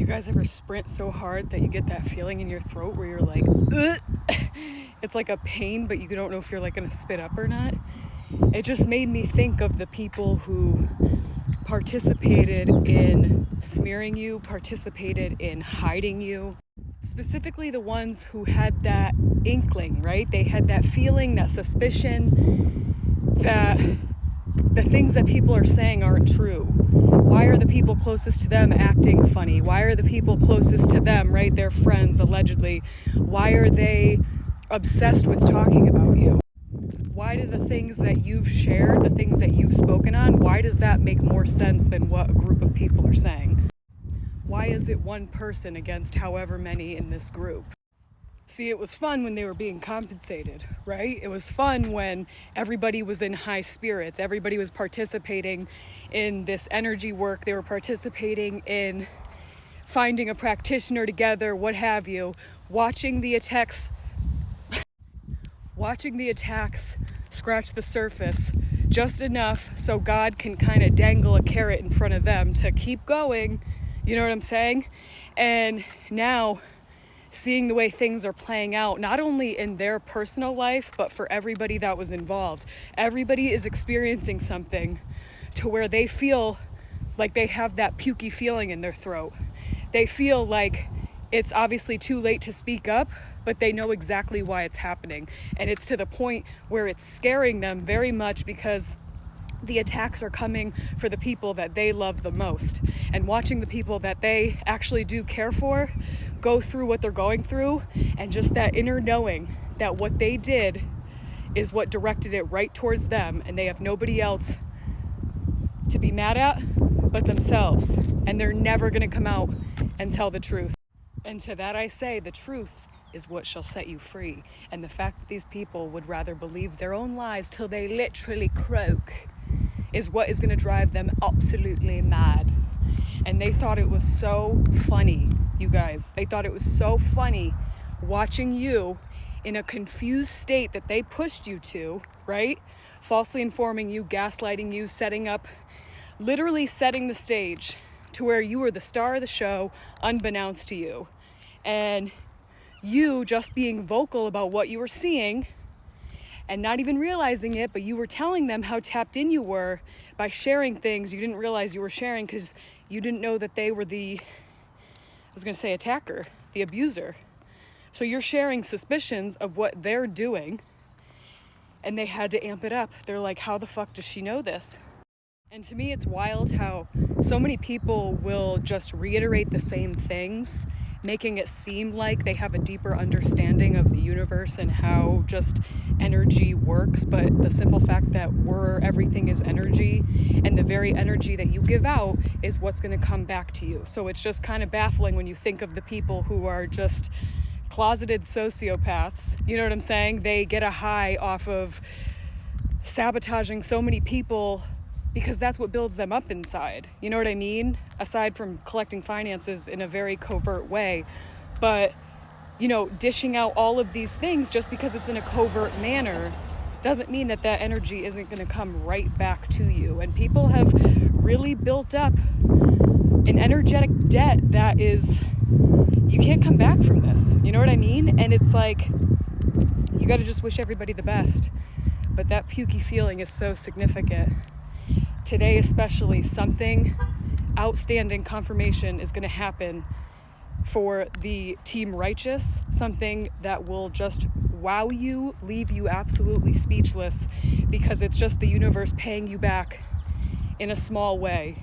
guys ever sprint so hard that you get that feeling in your throat where you're like, ugh? It's like a pain, but you don't know if you're like gonna spit up or not? It just made me think of the people who participated in smearing you, participated in hiding you. Specifically the ones who had that inkling, right? They had that feeling, that suspicion that the things that people are saying aren't true. Why are the people closest to them acting funny? Why are the people closest to them, right, their friends allegedly, why are they obsessed with talking about you? Why do the things that you've shared, the things that you've spoken on, why does that make more sense than what a group of people are saying? Why is it one person against however many in this group? See, it was fun when they were being compensated, right? It was fun when everybody was in high spirits. Everybody was participating in this energy work. They were participating in finding a practitioner together, what have you, watching the attacks scratch the surface just enough so God can kind of dangle a carrot in front of them to keep going. You know what I'm saying? And now, seeing the way things are playing out, not only in their personal life, but for everybody that was involved. Everybody is experiencing something to where they feel like they have that pukey feeling in their throat. They feel like it's obviously too late to speak up, but they know exactly why it's happening. And it's to the point where it's scaring them very much because the attacks are coming for the people that they love the most. And watching the people that they actually do care for go through what they're going through, and just that inner knowing that what they did is what directed it right towards them, and they have nobody else to be mad at but themselves, and they're never going to come out and tell the truth. And to that I say, the truth is what shall set you free. And the fact that these people would rather believe their own lies till they literally croak is what is going to drive them absolutely mad. And they thought it was so funny, you guys. They thought it was so funny watching you in a confused state that they pushed you to, right? Falsely informing you, gaslighting you, literally setting the stage to where you were the star of the show, unbeknownst to you. And you just being vocal about what you were seeing and not even realizing it, but you were telling them how tapped in you were by sharing things you didn't realize you were sharing because you didn't know that they were attacker, the abuser. So you're sharing suspicions of what they're doing, and they had to amp it up. They're like, how the fuck does she know this? And to me, it's wild how so many people will just reiterate the same things, making it seem like they have a deeper understanding of the universe and how just energy works. But the simple fact that everything is energy, and the very energy that you give out is what's going to come back to you. So it's just kind of baffling when you think of the people who are just closeted sociopaths. You know what I'm saying? They get a high off of sabotaging so many people because that's what builds them up inside. You know what I mean? Aside from collecting finances in a very covert way. But, dishing out all of these things just because it's in a covert manner doesn't mean that energy isn't going to come right back to you. And people have really built up an energetic debt that is, you can't come back from this. You know what I mean? And it's like, you got to just wish everybody the best. But that pukey feeling is so significant. Today especially, something outstanding confirmation is going to happen for the Team Righteous, something that will just wow you, leave you absolutely speechless, because it's just the universe paying you back in a small way.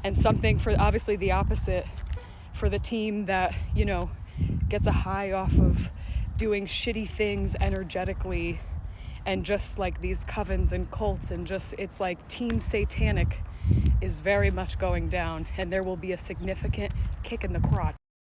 And something for obviously the opposite for the team that, gets a high off of doing shitty things energetically. And just like these covens and cults, and just, it's like Team Satanic is very much going down, and there will be a significant kick in the crotch.